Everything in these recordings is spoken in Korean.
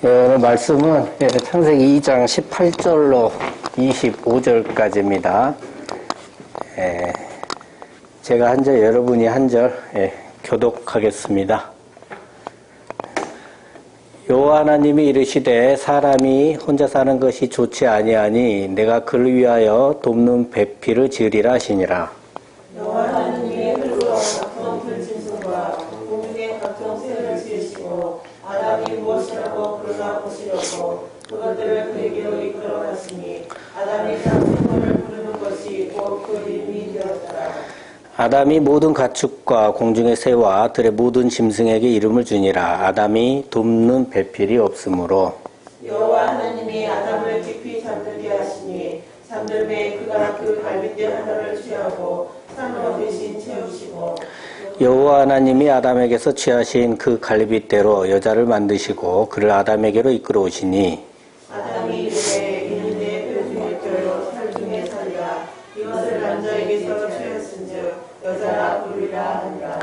오늘 말씀은 창세기 2장 18절로 25절까지입니다. 제가 한 절, 여러분이 한 절 교독하겠습니다. 여호와 하나님이 이르시되 사람이 혼자 사는 것이 좋지 아니하니 내가 그를 위하여 돕는 배필을 지으리라 하시니라. 여호와 하나님이 흙으로 각종 들짐승과 공중의 각종 새를 지으시고 아담이 무엇이라고 그러나 보시려고 그것들을 그에게로 이끌어갔으니 아담이 장생물을 부르는 것이 곧 그 이름이 되었더라. 아담이 모든 가축과 공중의 새와 들의 모든 짐승에게 이름을 주니라. 아담이 돕는 배필이 없으므로 여호와 하나님이 아담을 깊이 잠들게 하시니 잠들매 그가 그 갈빗대 하나를 취하고 산으로 대신 채우시고 여호와 하나님이 아담에게서 취하신 그 갈빗대로 여자를 만드시고 그를 아담에게로 이끌어 오시니 아담이 이르되 이는 내 뼈 중에 뼈요 살 중에 살이라 이것을 남자에게서 취하신즉 여자라 부르리라 하니라.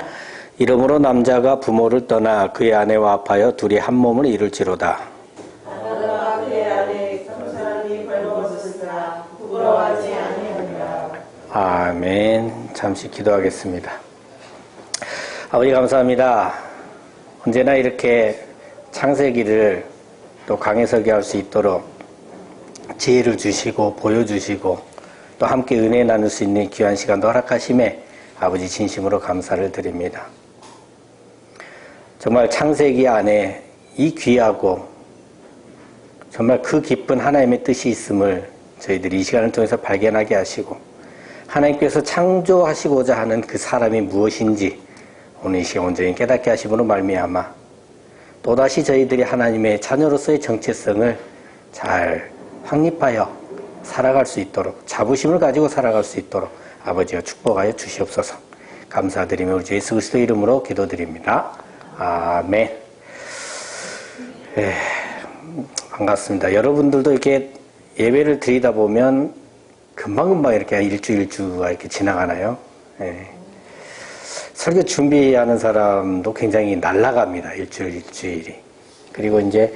이러므로 남자가 부모를 떠나 그의 아내와 합하여 둘이 한 몸을 이룰지로다. 아담과 그의 아내 두 사람이 벌거벗었으나 부끄러워하지 아니하니라. 아멘. 잠시 기도하겠습니다. 아버지 감사합니다. 언제나 이렇게 창세기를 또 강해 설교할 수 있도록 지혜를 주시고 보여주시고 또 함께 은혜 나눌 수 있는 귀한 시간도 허락하심에 아버지 진심으로 감사를 드립니다. 정말 창세기 안에 이 귀하고 정말 그 깊은 하나님의 뜻이 있음을 저희들이 이 시간을 통해서 발견하게 하시고 하나님께서 창조하시고자 하는 그 사람이 무엇인지 오늘 이 시간 온전히 깨닫게 하심으로 말미암아 또다시 저희들이 하나님의 자녀로서의 정체성을 잘 확립하여 살아갈 수 있도록 자부심을 가지고 살아갈 수 있도록 아버지가 축복하여 주시옵소서. 감사드리며 우리 주 예수 그리스도 이름으로 기도드립니다. 아멘. 반갑습니다. 여러분들도 이렇게 예배를 드리다 보면 금방금방 이렇게 일주가 이렇게 지나가나요? 설교 준비하는 사람도 굉장히 날아갑니다. 일주일이. 그리고 이제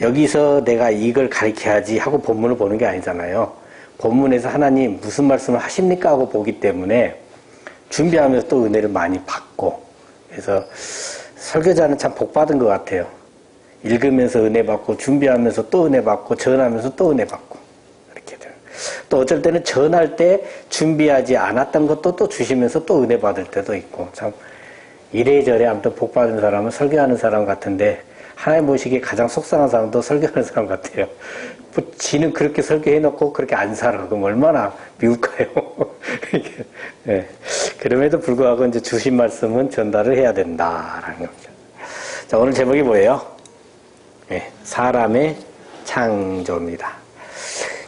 여기서 내가 이걸 가르쳐야지 하고 본문을 보는 게 아니잖아요. 본문에서 하나님 무슨 말씀을 하십니까 하고 보기 때문에 준비하면서 또 은혜를 많이 받고 그래서 설교자는 참 복받은 것 같아요. 읽으면서 은혜 받고 준비하면서 또 은혜 받고 전하면서 또 은혜 받고 이렇게 돼요. 또 어쩔 때는 전할 때 준비하지 않았던 것도 또 주시면서 또 은혜 받을 때도 있고 참 이래저래 아무튼 복받은 사람은 설교하는 사람 같은데 하나님 보시기에 가장 속상한 사람도 설교하는 사람 같아요. 지는 그렇게 설교해놓고 그렇게 안 살아. 그럼 얼마나 미울까요? 네. 그럼에도 불구하고 이제 주신 말씀은 전달을 해야 된다라는 겁니다. 자, 오늘 제목이 뭐예요? 네, 사람의 창조입니다.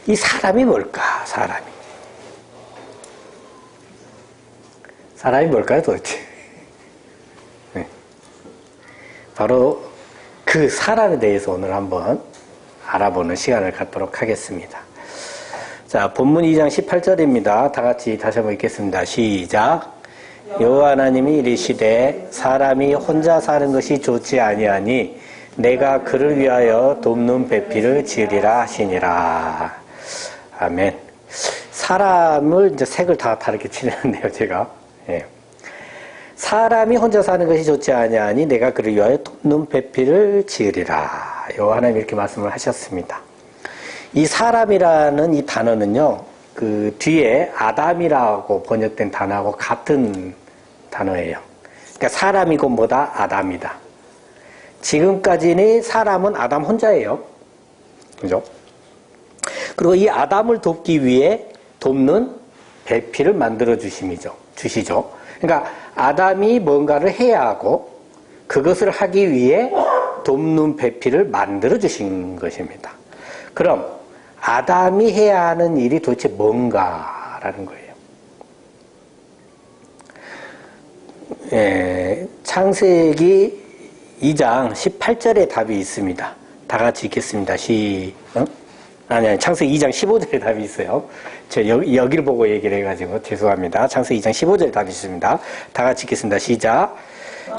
이 사람이 뭘까? 사람이 뭘까요, 도대체? 네. 바로 그 사람에 대해서 오늘 한번 알아보는 시간을 갖도록 하겠습니다. 자, 본문 2장 18절입니다. 다 같이 다시 한번 읽겠습니다. 시작. 여호와 하나님이 이르시되 사람이 혼자 사는 것이 좋지 아니하니 내가 그를 위하여 돕는 배필을 지으리라 하시니라. 아멘. 사람을 이제 색을 다 다르게 칠했네요, 제가. 예. 사람이 혼자 사는 것이 좋지 아니하니 내가 그를 위하여 돕는 배필을 지으리라. 여호와 하나님 이렇게 말씀을 하셨습니다. 이 사람이라는 이 단어는요, 그 뒤에 아담이라고 번역된 단어하고 같은 단어예요. 그러니까 사람이고 뭐다? 아담이다. 지금까지는 사람은 아담 혼자예요. 그죠? 그리고 이 아담을 돕기 위해 돕는 배필을 만들어 주시죠. 그러니까 아담이 뭔가를 해야 하고 그것을 하기 위해 돕는 배필을 만들어 주신 것입니다. 그럼 아담이 해야 하는 일이 도대체 뭔가라는 거예요. 창세기 2장 18절에 답이 있습니다. 다 같이 읽겠습니다. 창세기 2장 15절에 답이 있어요. 제가 여기를 보고 얘기를 해가지고 죄송합니다. 창세기 2장 15절에 답이 있습니다. 다 같이 읽겠습니다. 시작.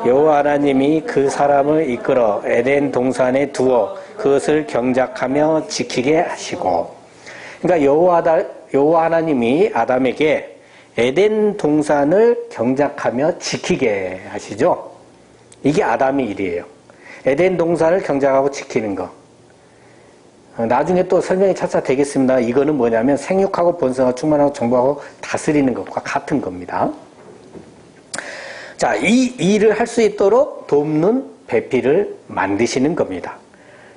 여호와 하나님이 그 사람을 이끌어 에덴 동산에 두어 그것을 경작하며 지키게 하시고. 그러니까 여호와 하나님이 아담에게 에덴 동산을 경작하며 지키게 하시죠. 이게 아담의 일이에요. 에덴 동산을 경작하고 지키는 거. 나중에 또 설명이 차차 되겠습니다. 이거는 뭐냐면 생육하고 번성하고 충만하고 정복하고 다스리는 것과 같은 겁니다. 자, 이 일을 할 수 있도록 돕는 배필을 만드시는 겁니다.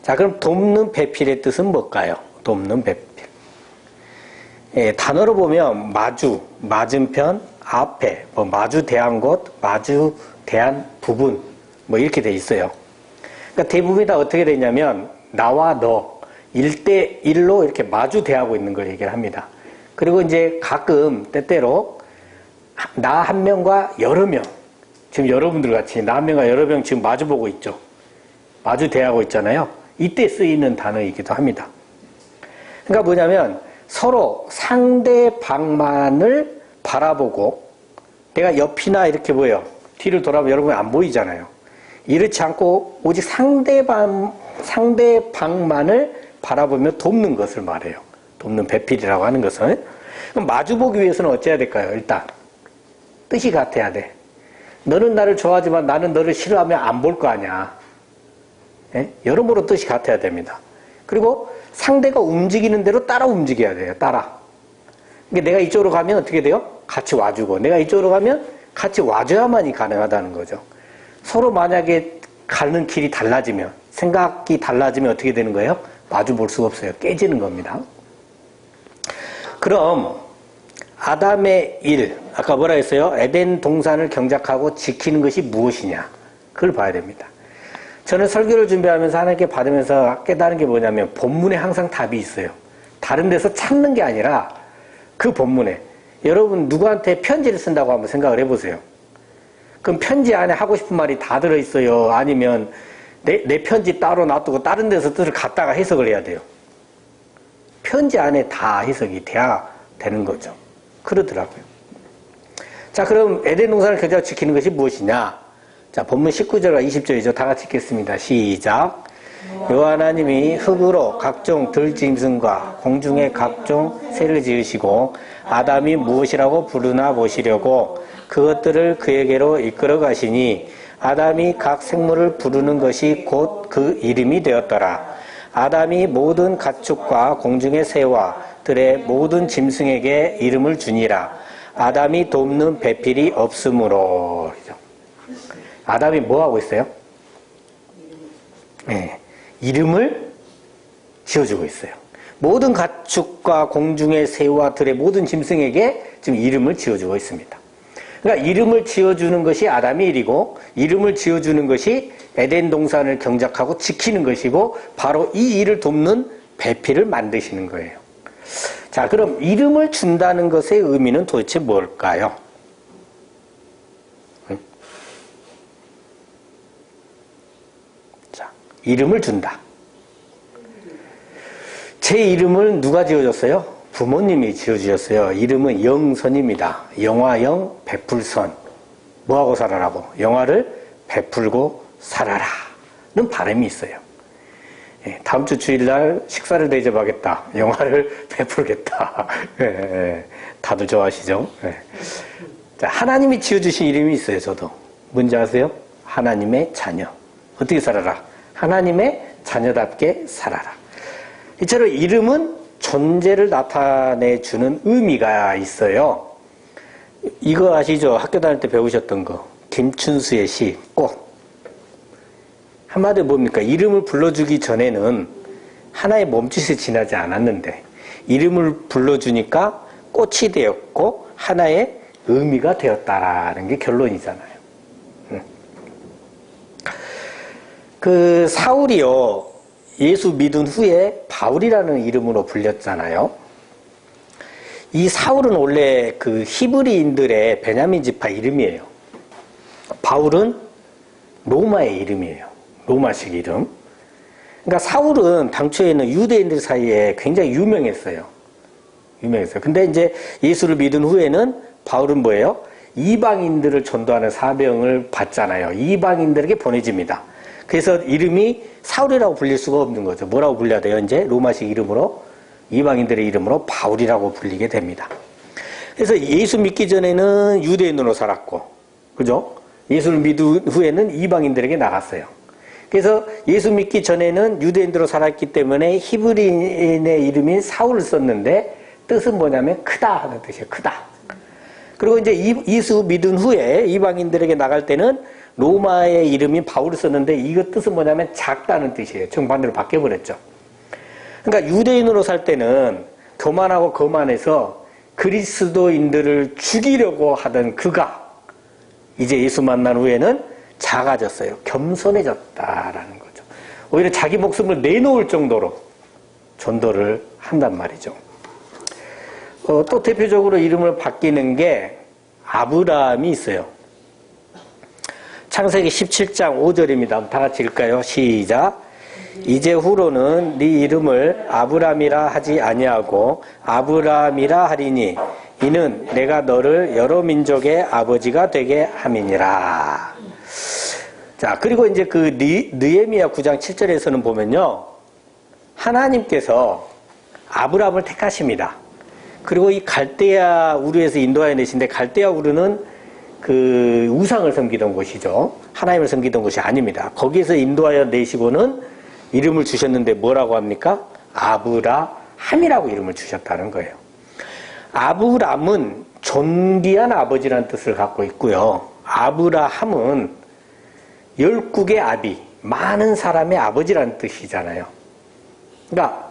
자, 그럼 돕는 배필의 뜻은 뭘까요? 돕는 배필. 예, 단어로 보면 마주, 맞은편, 앞에, 뭐 마주 대한 곳, 마주 대한 부분, 뭐 이렇게 돼 있어요. 그러니까 대부분이 다 어떻게 되냐면 나와 너 1대1로 이렇게 마주 대하고 있는 걸 얘기를 합니다. 그리고 이제 가끔 때때로 나 한 명과 여러 명, 지금 여러분들 같이 나 한 명과 여러 명 지금 마주 보고 있죠. 마주 대하고 있잖아요. 이때 쓰이는 단어이기도 합니다. 그러니까 뭐냐면 서로 상대방만을 바라보고 내가 옆이나 이렇게 보여. 뒤를 돌아보면 여러분 안 보이잖아요. 이렇지 않고 오직 상대방만을 바라보며 돕는 것을 말해요. 돕는 배필이라고 하는 것은. 그럼 마주보기 위해서는 어찌해야 될까요? 일단 뜻이 같아야 돼. 너는 나를 좋아하지만 나는 너를 싫어하면 안 볼 거 아니야. 예? 여러모로 뜻이 같아야 됩니다. 그리고 상대가 움직이는 대로 따라 움직여야 돼요. 따라. 그러니까 내가 이쪽으로 가면 어떻게 돼요? 같이 와주고 내가 이쪽으로 가면 같이 와줘야만이 가능하다는 거죠. 서로 만약에 가는 길이 달라지면 생각이 달라지면 어떻게 되는 거예요? 마주 볼 수가 없어요. 깨지는 겁니다. 그럼 아담의 일, 아까 뭐라 했어요? 에덴 동산을 경작하고 지키는 것이 무엇이냐? 그걸 봐야 됩니다. 저는 설교를 준비하면서 하나님께 받으면서 깨달은 게 뭐냐면 본문에 항상 답이 있어요. 다른 데서 찾는 게 아니라 그 본문에. 여러분 누구한테 편지를 쓴다고 한번 생각을 해보세요. 그럼 편지 안에 하고 싶은 말이 다 들어있어요? 아니면 내 편지 따로 놔두고 다른 데서 뜻을 갖다가 해석을 해야 돼요? 편지 안에 다 해석이 돼야 되는 거죠. 그러더라고요. 자, 그럼 에덴 동산을 경작하고 지키는 것이 무엇이냐? 자, 본문 19절과 20절이죠. 다 같이 읽겠습니다. 시작. 여호와 하나님이 흙으로 각종 들짐승과 공중의 각종 새를 지으시고 아담이 무엇이라고 부르나 보시려고 그것들을 그에게로 이끌어 가시니 아담이 각 생물을 부르는 것이 곧 그 이름이 되었더라. 아담이 모든 가축과 공중의 새와 들의 모든 짐승에게 이름을 주니라. 아담이 돕는 배필이 없으므로. 아담이 뭐 하고 있어요? 네, 이름을 지어주고 있어요. 모든 가축과 공중의 새와 들의 모든 짐승에게 지금 이름을 지어주고 있습니다. 그러니까 이름을 지어주는 것이 아담의 일이고 이름을 지어주는 것이 에덴 동산을 경작하고 지키는 것이고 바로 이 일을 돕는 배필을 만드시는 거예요. 자, 그럼 이름을 준다는 것의 의미는 도대체 뭘까요? 자, 이름을 준다. 제 이름을 누가 지어줬어요? 부모님이 지어주셨어요. 이름은 영선입니다. 영화영 베풀선. 뭐하고 살아라고? 영화를 베풀고 살아라. 는 바람이 있어요. 예, 다음 주 주일날 식사를 대접하겠다. 영화를 베풀겠다. 예, 다들 좋아하시죠? 예. 자, 하나님이 지어주신 이름이 있어요. 저도. 뭔지 아세요? 하나님의 자녀. 어떻게 살아라? 하나님의 자녀답게 살아라. 이처럼 이름은 존재를 나타내주는 의미가 있어요. 이거 아시죠? 학교 다닐 때 배우셨던 거. 김춘수의 시, 꽃. 한마디로 뭡니까? 이름을 불러주기 전에는 하나의 몸짓이 지나지 않았는데 이름을 불러주니까 꽃이 되었고 하나의 의미가 되었다라는 게 결론이잖아요. 그 사울이요. 예수 믿은 후에 바울이라는 이름으로 불렸잖아요. 이 사울은 원래 그 히브리인들의 베냐민 지파 이름이에요. 바울은 로마의 이름이에요. 로마식 이름. 그러니까 사울은 당초에는 유대인들 사이에 굉장히 유명했어요. 근데 이제 예수를 믿은 후에는 바울은 뭐예요? 이방인들을 전도하는 사명을 받잖아요. 이방인들에게 보내집니다. 그래서 이름이 사울이라고 불릴 수가 없는 거죠. 뭐라고 불려야 돼요? 이제 로마식 이름으로, 이방인들의 이름으로 바울이라고 불리게 됩니다. 그래서 예수 믿기 전에는 유대인으로 살았고, 그죠? 예수를 믿은 후에는 이방인들에게 나갔어요. 그래서 예수 믿기 전에는 유대인으로 살았기 때문에 히브리인의 이름인 사울을 썼는데 뜻은 뭐냐면 크다 하는 뜻이에요. 크다. 그리고 이제 예수 믿은 후에 이방인들에게 나갈 때는 로마의 이름인 바울을 썼는데 이거 뜻은 뭐냐면 작다는 뜻이에요. 정반대로 바뀌어버렸죠. 그러니까 유대인으로 살 때는 교만하고 거만해서 그리스도인들을 죽이려고 하던 그가 이제 예수 만난 후에는 작아졌어요. 겸손해졌다라는 거죠. 오히려 자기 목숨을 내놓을 정도로 전도를 한단 말이죠. 또 대표적으로 이름을 바뀌는 게 아브라함이 있어요. 창세기 17장 5절입니다. 다 같이 읽을까요? 시작. 이제 후로는 네 이름을 아브람이라 하지 아니하고 아브람이라 하리니 이는 내가 너를 여러 민족의 아버지가 되게 함이니라. 자, 그리고 이제 그 느헤미야 9장 7절에서는 보면요, 하나님께서 아브람을 택하십니다. 그리고 이 갈대아 우르에서 인도하여 내신데, 갈대아 우르는 그 우상을 섬기던 곳이죠. 하나님을 섬기던 곳이 아닙니다. 거기에서 인도하여 내시고는 이름을 주셨는데 뭐라고 합니까? 아브라함이라고 이름을 주셨다는 거예요. 아브람은 존귀한 아버지라는 뜻을 갖고 있고요. 아브라함은 열국의 아비, 많은 사람의 아버지라는 뜻이잖아요. 그러니까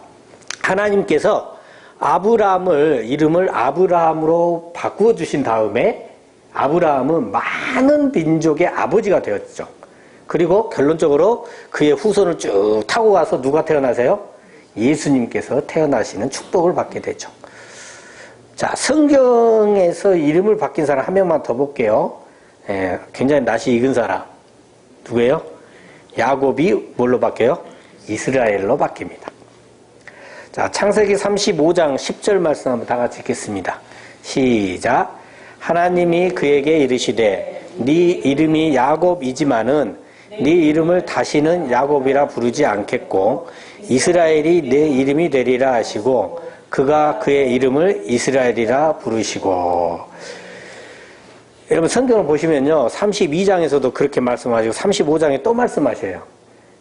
하나님께서 아브라함을 이름을 아브라함으로 바꾸어 주신 다음에 아브라함은 많은 민족의 아버지가 되었죠. 그리고 결론적으로 그의 후손을 쭉 타고 가서 누가 태어나세요? 예수님께서 태어나시는 축복을 받게 되죠. 자, 성경에서 이름을 바뀐 사람 한 명만 더 볼게요. 굉장히 낯이 익은 사람. 누구예요? 야곱이 뭘로 바뀌어요? 이스라엘로 바뀝니다. 자, 창세기 35장 10절 말씀 한번 다 같이 읽겠습니다. 시작. 하나님이 그에게 이르시되 네 이름이 야곱이지만은 네 이름을 다시는 야곱이라 부르지 않겠고 이스라엘이 내 이름이 되리라 하시고 그가 그의 이름을 이스라엘이라 부르시고. 여러분 성경을 보시면요, 32장에서도 그렇게 말씀하시고 35장에 또 말씀하셔요.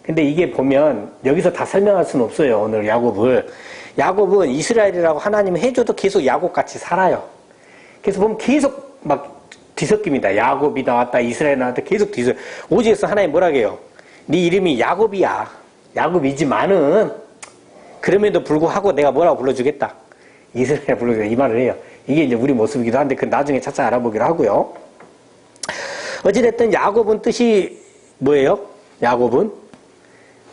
근데 이게 보면 여기서 다 설명할 수는 없어요. 오늘 야곱은 이스라엘이라고 하나님이 해줘도 계속 야곱같이 살아요. 그래서 보면 계속 막 뒤섞입니다. 야곱이 나왔다, 이스라엘 나왔다, 계속 뒤섞여. 오직에서 하나님 뭐라 해요? 네 이름이 야곱이야. 야곱이지만은 그럼에도 불구하고 내가 뭐라고 불러주겠다? 이스라엘 불러주겠다. 이 말을 해요. 이게 이제 우리 모습이기도 한데 그 나중에 차차 알아보기로 하고요. 어찌됐든 야곱은 뜻이 뭐예요? 야곱은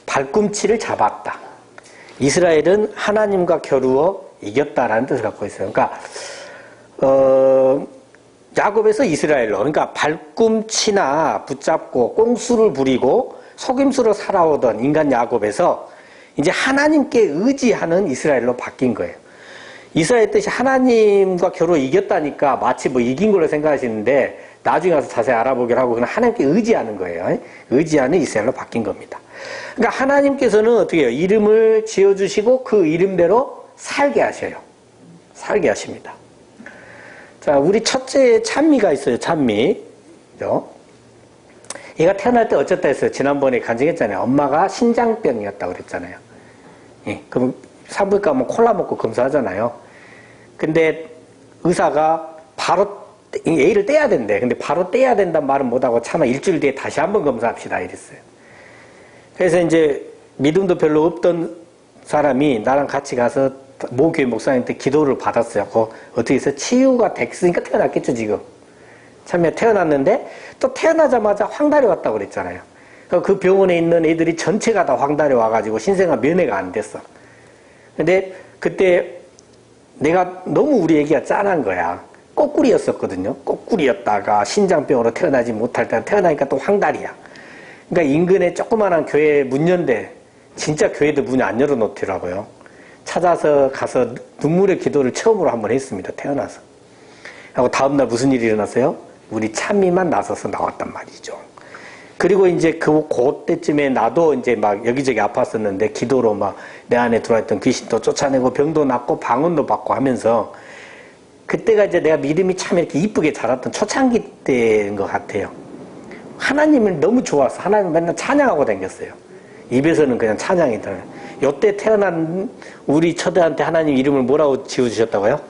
발꿈치를 잡았다. 이스라엘은 하나님과 겨루어 이겼다라는 뜻을 갖고 있어요. 그러니까 야곱에서 이스라엘로, 그러니까 발꿈치나 붙잡고 꼼수를 부리고 속임수로 살아오던 인간 야곱에서 이제 하나님께 의지하는 이스라엘로 바뀐 거예요. 이스라엘 뜻이 하나님과 겨루 이겼다니까 마치 뭐 이긴 걸로 생각하시는데 나중에 가서 자세히 알아보기로 하고 그냥 하나님께 의지하는 거예요. 의지하는 이스라엘로 바뀐 겁니다. 그러니까 하나님께서는 어떻게 해요? 이름을 지어주시고 그 이름대로 살게 하셔요. 살게 하십니다. 자, 우리 첫째 찬미가 있어요. 찬미. 그죠? 얘가 태어날 때 어쨌다 했어요. 지난번에 간증했잖아요. 엄마가 신장병이었다고 그랬잖아요. 예, 그럼 산부인과 가면 콜라 먹고 검사하잖아요. 근데 의사가 바로 애를 떼야 된대. 근데 바로 떼야 된다는 말은 못하고 차마 일주일 뒤에 다시 한번 검사합시다 이랬어요. 그래서 이제 믿음도 별로 없던 사람이 나랑 같이 가서 모교회 목사님한테 기도를 받았어요. 어떻게 해서 치유가 됐으니까 태어났겠죠 지금. 참에 태어났는데 또 태어나자마자 황달이 왔다고 그랬잖아요. 그 병원에 있는 애들이 전체가 다 황달이 와가지고 신생아 면회가 안 됐어. 근데 그때 내가 너무 우리 애기가 짠한 거야. 꼬꾸리였었거든요. 꼬꾸리였다가 신장병으로 태어나지 못할 때 태어나니까 또 황달이야. 그러니까 인근에 조그마한 교회 문 연대, 진짜 교회도 문을 안 열어놓더라고요. 찾아서 가서 눈물의 기도를 처음으로 한번 했습니다. 태어나서. 하고 다음날 무슨 일이 일어났어요? 우리 찬미만 나서서 나왔단 말이죠. 그리고 이제 그때쯤에 나도 이제 막 여기저기 아팠었는데 기도로 막 내 안에 들어왔던 귀신도 쫓아내고 병도 낫고 방언도 받고 하면서 그때가 이제 내가 믿음이 참 이렇게 이쁘게 자랐던 초창기 때인 것 같아요. 하나님을 너무 좋아서 하나님을 맨날 찬양하고 다녔어요. 입에서는 그냥 찬양이더라고요. 요때 태어난 우리 처제한테 하나님 이름을 뭐라고 지어주셨다고요?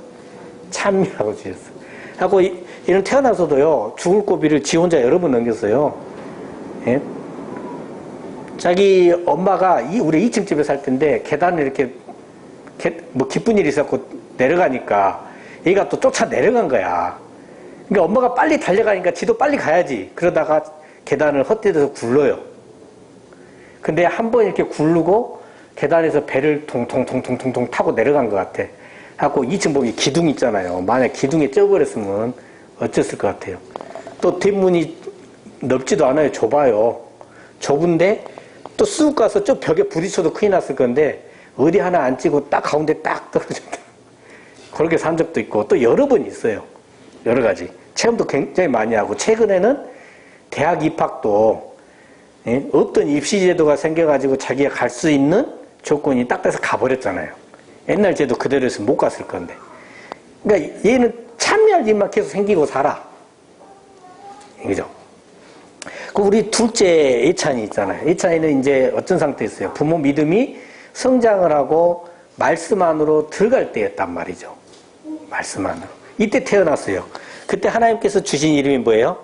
찬미라고 지었어요. 하고 이런 태어나서도요, 죽을 고비를 지 혼자 여러 번 넘겼어요. 예? 자기 엄마가 우리 2층 집에 살 텐데 계단을 이렇게 뭐 기쁜 일이 있었고 내려가니까 얘가 또 쫓아 내려간 거야. 그러니까 엄마가 빨리 달려가니까 지도 빨리 가야지. 그러다가 계단을 헛디뎌서 굴러요. 근데 한 번 이렇게 굴르고 계단에서 배를 통통통통통 타고 내려간 것 같아. 하고 2층 보기 기둥 있잖아요. 만약 기둥에 쪄버렸으면 어땠을 것 같아요. 또 뒷문이 넓지도 않아요. 좁아요. 좁은데 또 쑥 가서 저 벽에 부딪혀도 큰일 났을 건데 어디 하나 안 찌고 딱 가운데 딱 떨어졌다. 그렇게 산 적도 있고 또 여러 번 있어요. 여러 가지. 체험도 굉장히 많이 하고 최근에는 대학 입학도 어떤 입시 제도가 생겨가지고 자기가 갈 수 있는 조건이 딱 돼서 가버렸잖아요. 옛날 제도 그대로 해서 못 갔을 건데. 그러니까 얘는 참여할 일만 계속 생기고 살아. 그죠? 그 우리 둘째 예찬이 있잖아요. 예찬이는 이제 어떤 상태였어요? 부모 믿음이 성장을 하고 말씀 안으로 들어갈 때였단 말이죠. 말씀 안으로. 이때 태어났어요. 그때 하나님께서 주신 이름이 뭐예요?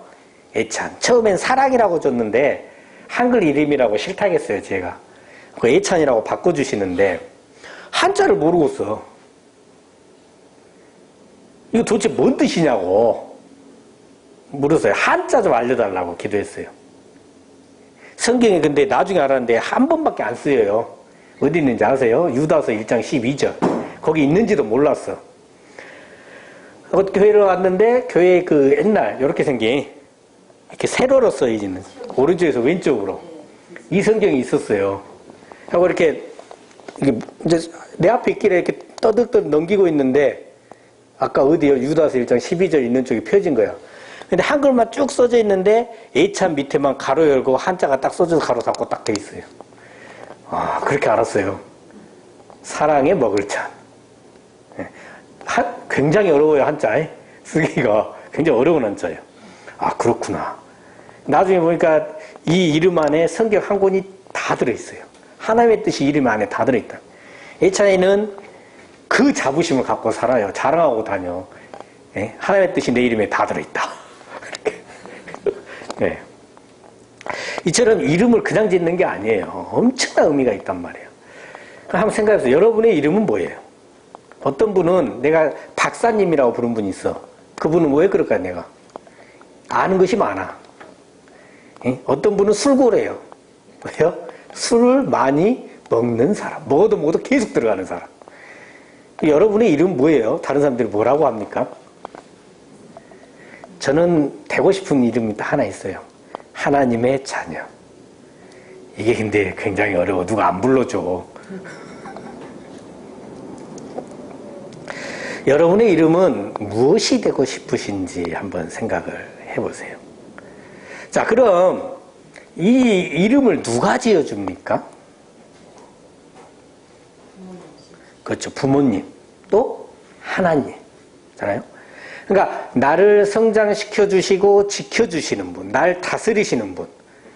예찬. 처음엔 사랑이라고 줬는데 한글 이름이라고 싫다겠어요, 제가. 그 예찬이라고 바꿔주시는데 한자를 모르고 써. 이거 도대체 뭔 뜻이냐고 물었어요. 한자 좀 알려달라고 기도했어요. 성경에 근데 나중에 알았는데 한 번밖에 안 쓰여요. 어디 있는지 아세요? 유다서 1장 12절. 거기 있는지도 몰랐어. 교회를 왔는데 교회 그 옛날 이렇게 생긴 이렇게 세로로 써있는 오른쪽에서 왼쪽으로 이 성경이 있었어요. 하고 이렇게 이제 내 앞에 있길래 이렇게 떠득떠득 넘기고 있는데 아까 어디요? 유다서 1장 12절 있는 쪽이 펴진 거야. 근데 한글만 쭉 써져 있는데 예찬 밑에만 가로 열고 한자가 딱 써져서 가로 닫고 딱 돼 있어요. 아, 그렇게 알았어요. 사랑의 먹을 찬. 굉장히 어려워요, 한자. 쓰기가 굉장히 어려운 한자예요. 아, 그렇구나. 나중에 보니까 이 이름 안에 성경 한 권이 다 들어있어요. 하나님의 뜻이 이름 안에 다 들어있다. 예찬이는 그 자부심을 갖고 살아요. 자랑하고 다녀. 하나님의 뜻이 내 이름에 다 들어있다. 네. 이처럼 이름을 그냥 짓는 게 아니에요. 엄청난 의미가 있단 말이에요. 한번 생각해보세요. 여러분의 이름은 뭐예요? 어떤 분은 내가 박사님이라고 부른 분이 있어. 그분은 왜 그럴까, 내가? 아는 것이 많아. 어떤 분은 술고래예요. 왜요? 술을 많이 먹는 사람. 먹어도 계속 들어가는 사람. 여러분의 이름은 뭐예요? 다른 사람들이 뭐라고 합니까? 저는 되고 싶은 이름이 하나 있어요. 하나님의 자녀. 이게 근데 굉장히 어려워. 누가 안 불러줘. 여러분의 이름은 무엇이 되고 싶으신지 한번 생각을 해보세요. 자, 그럼 이 이름을 누가 지어줍니까? 그렇죠. 부모님. 또 하나님잖아요. 그러니까 나를 성장시켜 주시고 지켜주시는 분, 날 다스리시는 분.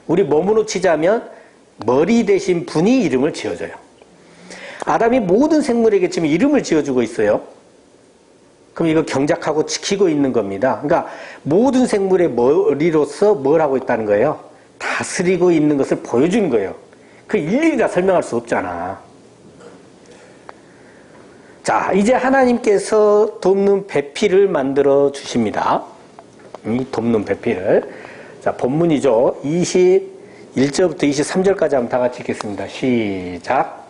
우리 몸으로 치자면 머리 대신 분이 이름을 지어줘요. 아담이 모든 생물에게 지금 이름을 지어주고 있어요. 그럼 이거 경작하고 지키고 있는 겁니다. 그러니까 모든 생물의 머리로서 뭘 하고 있다는 거예요? 다스리고 있는 것을 보여주는 거예요. 그 일일이 다 설명할 수 없잖아. 자, 이제 하나님께서 돕는 배필을 만들어 주십니다. 이 돕는 배필을. 자, 본문이죠. 21절부터 23절까지 한번 다 같이 읽겠습니다. 시작.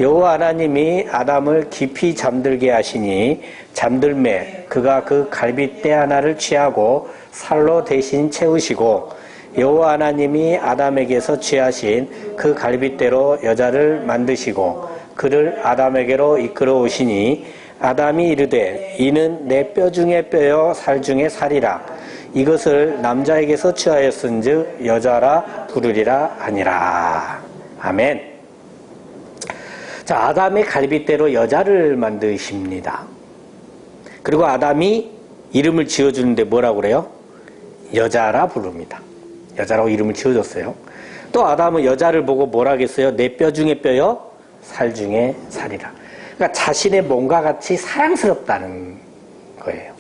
여호와 하나님이 아담을 깊이 잠들게 하시니 잠들매 그가 그 갈빗대 하나를 취하고 살로 대신 채우시고 여호와 하나님이 아담에게서 취하신 그 갈빗대로 여자를 만드시고 그를 아담에게로 이끌어 오시니 아담이 이르되 이는 내 뼈 중에 뼈요 살 중에 살이라 이것을 남자에게서 취하였은즉 여자라 부르리라 하니라. 아멘. 자, 아담의 갈빗대로 여자를 만드십니다. 그리고 아담이 이름을 지어주는데 뭐라고 그래요? 여자라 부릅니다. 여자라고 이름을 지어줬어요. 또 아담은 여자를 보고 뭐라 하겠어요? 내 뼈 중에 뼈요, 살 중에 살이라. 그러니까 자신의 몸과 같이 사랑스럽다는 거예요.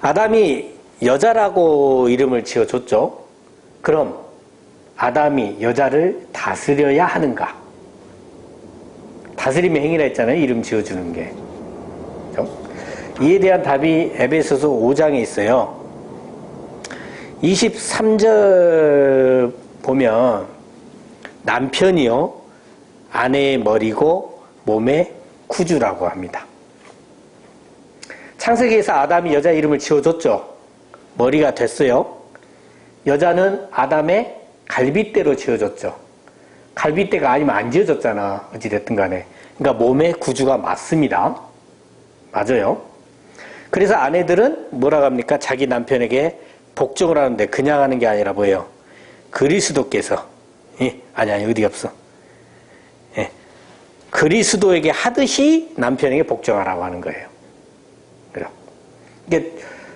아담이 여자라고 이름을 지어줬죠. 그럼 아담이 여자를 다스려야 하는가? 다스림의 행위라 했잖아요. 이름 지어주는 게. 그렇죠? 이에 대한 답이 에베소서 5장에 있어요. 23절 보면 남편이요 아내의 머리고 몸의 구주라고 합니다. 창세기에서 아담이 여자 이름을 지어줬죠. 머리가 됐어요. 여자는 아담의 갈빗대로 지어줬죠. 갈빗대가 아니면 안 지어졌잖아. 어찌됐든 간에. 그러니까 몸의 구주가 맞습니다. 맞아요. 그래서 아내들은 뭐라고 합니까? 자기 남편에게 복종을 하는데 그냥 하는 게 아니라 뭐예요? 그리스도께서 아니 어디 없어. 예. 그리스도에게 하듯이 남편에게 복종하라고 하는 거예요. 그죠? 이게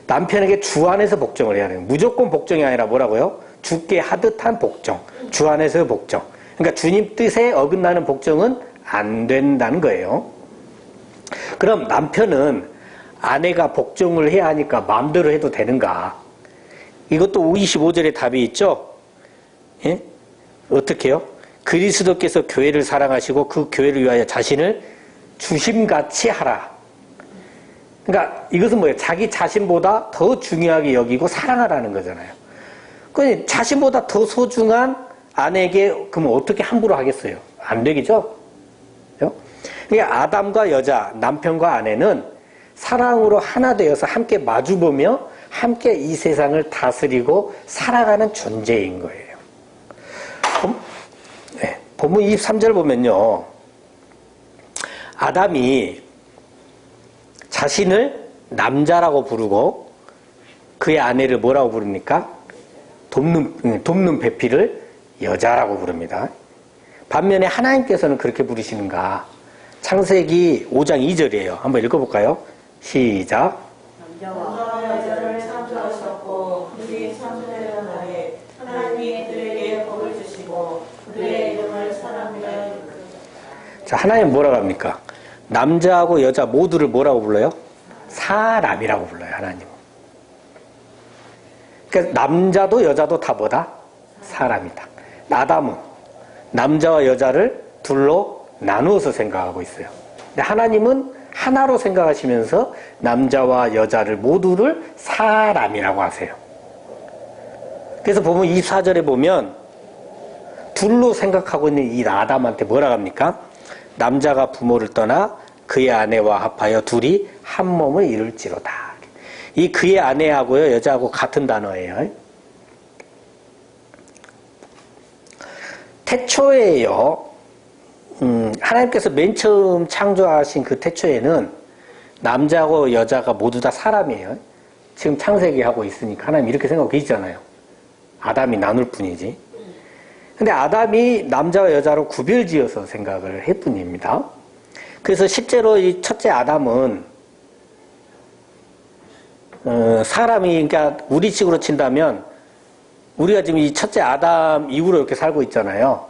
남편에게 주 안에서 복종을 해야 돼요. 무조건 복종이 아니라 뭐라고요? 주께 하듯한 복종. 주 안에서의 복종. 그러니까 주님 뜻에 어긋나는 복종은 안 된다는 거예요. 그럼 남편은 아내가 복종을 해야 하니까 마음대로 해도 되는가? 이것도 25절에 답이 있죠? 예? 어떻게 해요? 그리스도께서 교회를 사랑하시고 그 교회를 위하여 자신을 주심같이 하라. 그러니까 이것은 뭐예요? 자기 자신보다 더 중요하게 여기고 사랑하라는 거잖아요. 그러니 자신보다 더 소중한 아내에게 그러면 어떻게 함부로 하겠어요? 안 되겠죠? 그러니까 아담과 여자, 남편과 아내는 사랑으로 하나 되어서 함께 마주보며 함께 이 세상을 다스리고 살아가는 존재인 거예요. 본문 23절 보면요. 아담이 자신을 남자라고 부르고 그의 아내를 뭐라고 부릅니까? 돕는 배필을 여자라고 부릅니다. 반면에 하나님께서는 그렇게 부르시는가? 창세기 5장 2절이에요. 한번 읽어볼까요? 시작. 남자와 여자를 창조하셨고 그들이 창조되는 날에 하나님이 그들에게 복을 주시고 그들의 이름을 사람이라 이르시니라. 자, 하나님 뭐라고 합니까? 남자하고 여자 모두를 뭐라고 불러요? 사람이라고 불러요, 하나님은. 그러니까 남자도 여자도 다 뭐다? 사람이다. 아담은 남자와 여자를 둘로 나누어서 생각하고 있어요. 근데 하나님은 하나로 생각하시면서 남자와 여자를 모두를 사람이라고 하세요. 그래서 보면 24절에 보면 둘로 생각하고 있는 이 아담한테 뭐라고 합니까? 남자가 부모를 떠나 그의 아내와 합하여 둘이 한 몸을 이룰지로다. 이 그의 아내하고요 여자하고 같은 단어예요. 태초에요. 하나님께서 맨 처음 창조하신 그 태초에는 남자하고 여자가 모두 다 사람이에요. 지금 창세기 하고 있으니까 하나님 이렇게 생각하고 계시잖아요. 아담이 나눌 뿐이지. 근데 아담이 남자와 여자로 구별지어서 생각을 할 뿐입니다. 그래서 실제로 이 첫째 아담은 사람이 그러니까 우리 식으로 친다면 우리가 지금 이 첫째 아담 이후로 이렇게 살고 있잖아요.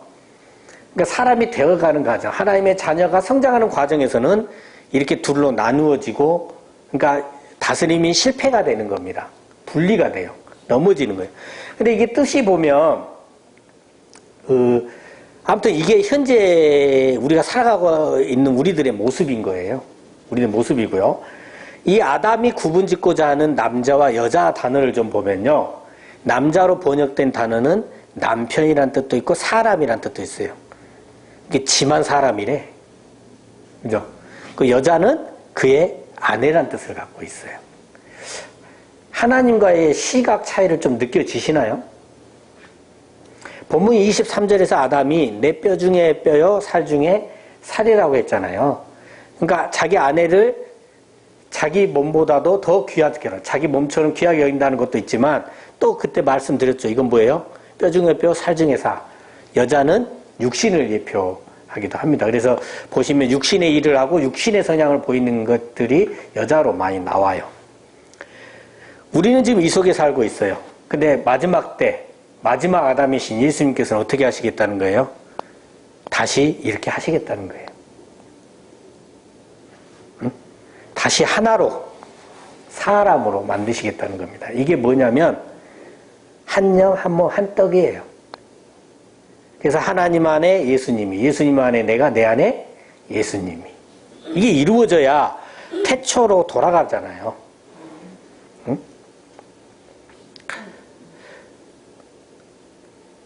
그러니까 사람이 되어가는 과정, 하나님의 자녀가 성장하는 과정에서는 이렇게 둘로 나누어지고, 그러니까 다스림이 실패가 되는 겁니다. 분리가 돼요. 넘어지는 거예요. 근데 이게 뜻이 보면, 아무튼 이게 현재 우리가 살아가고 있는 우리들의 모습인 거예요. 우리의 모습이고요. 이 아담이 구분 짓고자 하는 남자와 여자 단어를 좀 보면요. 남자로 번역된 단어는 남편이란 뜻도 있고 사람이란 뜻도 있어요. 이게 지만 사람이래. 그죠? 그 여자는 그의 아내란 뜻을 갖고 있어요. 하나님과의 시각 차이를 좀 느껴지시나요? 본문 23절에서 아담이 내 뼈 중에 뼈요 살 중에 살이라고 했잖아요. 그러니까 자기 아내를 자기 몸보다도 더 귀하게, 자기 몸처럼 귀하게 여긴다는 것도 있지만 또 그때 말씀드렸죠. 이건 뭐예요? 뼈 중에 뼈, 살 중에 살. 여자는 육신을 예표하기도 합니다. 그래서 보시면 육신의 일을 하고 육신의 성향을 보이는 것들이 여자로 많이 나와요. 우리는 지금 이 속에 살고 있어요. 근데 마지막 때, 마지막 아담이신 예수님께서는 어떻게 하시겠다는 거예요? 다시 이렇게 하시겠다는 거예요. 응? 다시 하나로, 사람으로 만드시겠다는 겁니다. 이게 뭐냐면 한 영, 한 몸, 한 떡이에요. 그래서 하나님 안에 예수님이, 예수님 안에 내가, 내 안에 예수님이. 이게 이루어져야 태초로 돌아가잖아요. 응?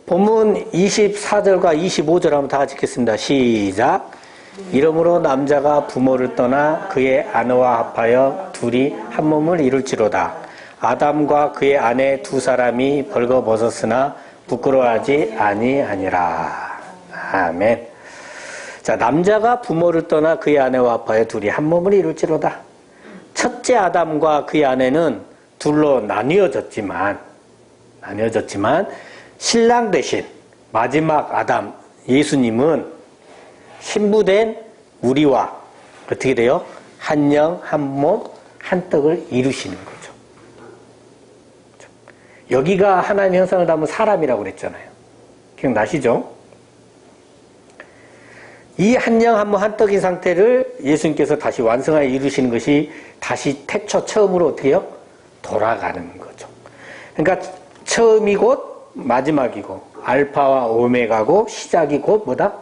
본문 24절과 25절 한번 다 같이 읽겠습니다. 시작. 이러므로 남자가 부모를 떠나 그의 아내와 합하여 둘이 한 몸을 이룰지로다. 아담과 그의 아내 두 사람이 벌거벗었으나 부끄러워하지 아니하니라. 아멘. 자, 남자가 부모를 떠나 그의 아내와 합하여 둘이 한 몸을 이룰지로다. 첫째 아담과 그의 아내는 둘로 나뉘어졌지만 신랑 대신 마지막 아담 예수님은 신부된 우리와 어떻게 돼요? 한 영, 한 몸, 한 떡을 이루시는 거죠. 여기가 하나님의 형상을 담은 사람이라고 그랬잖아요. 기억나시죠? 이 한 영, 한 몸, 한 떡인 상태를 예수님께서 다시 완성하여 이루시는 것이 다시 태초 처음으로 어떻게 해요? 돌아가는 거죠. 그러니까 처음이 곧 마지막이고 알파와 오메가고 시작이 곧 뭐다?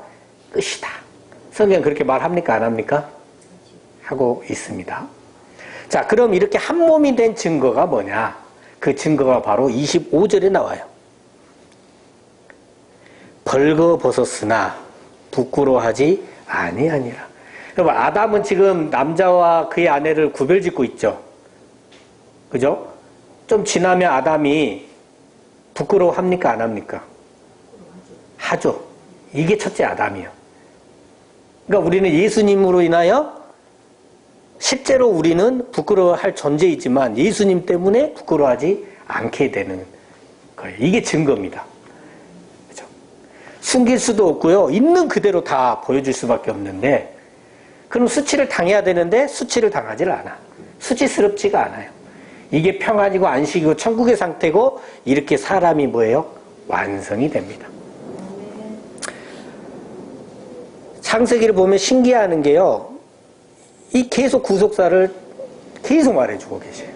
끝이다. 성경 그렇게 말합니까? 안 합니까? 하고 있습니다. 자, 그럼 이렇게 한 몸이 된 증거가 뭐냐? 그 증거가 바로 25절에 나와요. 벌거벗었으나 부끄러워하지 아니하니라. 여러분, 아담은 지금 남자와 그의 아내를 구별짓고 있죠. 그죠? 좀 지나면 아담이 부끄러워합니까? 안 합니까? 하죠. 이게 첫째 아담이에요. 그러니까 우리는 예수님으로 인하여 실제로 우리는 부끄러워할 존재이지만 예수님 때문에 부끄러워하지 않게 되는 거예요. 이게 증거입니다. 그렇죠? 숨길 수도 없고요. 있는 그대로 다 보여줄 수밖에 없는데 그럼 수치를 당해야 되는데 수치를 당하지를 않아. 수치스럽지가 않아요. 이게 평안이고 안식이고 천국의 상태고 이렇게 사람이 뭐예요? 완성이 됩니다. 창세기를 보면 신기해하는 게요. 이 계속 구속사를 계속 말해주고 계세요.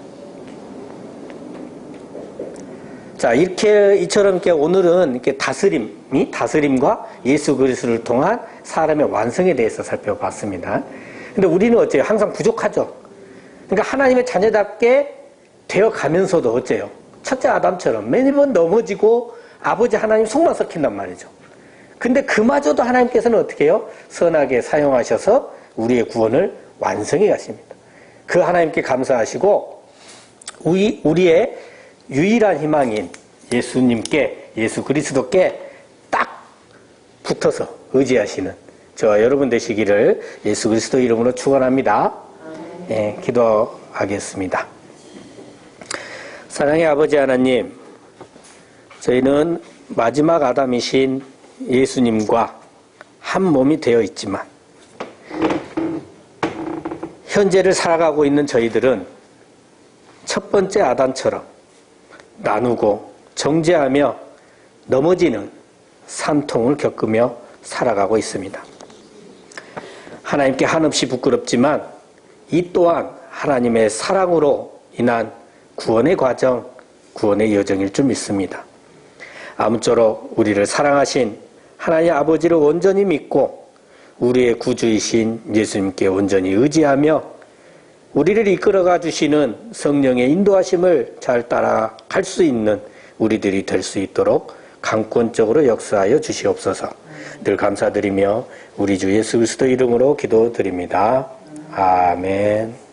자, 이처럼 이렇게 오늘은 이렇게 다스림과 예수 그리스도를 통한 사람의 완성에 대해서 살펴봤습니다. 근데 우리는 어째요? 항상 부족하죠. 그러니까 하나님의 자녀답게 되어 가면서도 어째요? 첫째 아담처럼 매번 넘어지고 아버지 하나님 속만 썩힌단 말이죠. 근데 그마저도 하나님께서는 어떻게 해요? 선하게 사용하셔서 우리의 구원을 완성해 가십니다. 그 하나님께 감사하시고 우리의 유일한 희망인 예수님께, 예수 그리스도께 딱 붙어서 의지하시는 저와 여러분 되시기를 예수 그리스도 이름으로 축원합니다. 네, 기도하겠습니다. 사랑의 아버지 하나님, 저희는 마지막 아담이신 예수님과 한 몸이 되어 있지만 현재를 살아가고 있는 저희들은 첫 번째 아담처럼 나누고 정죄하며 넘어지는 산통을 겪으며 살아가고 있습니다. 하나님께 한없이 부끄럽지만 이 또한 하나님의 사랑으로 인한 구원의 과정, 구원의 여정일 줄 믿습니다. 아무쪼록 우리를 사랑하신 하나님 아버지를 온전히 믿고 우리의 구주이신 예수님께 온전히 의지하며 우리를 이끌어가 주시는 성령의 인도하심을 잘 따라갈 수 있는 우리들이 될 수 있도록 강권적으로 역사하여 주시옵소서. 늘 감사드리며 우리 주 예수 그리스도 이름으로 기도드립니다. 아멘.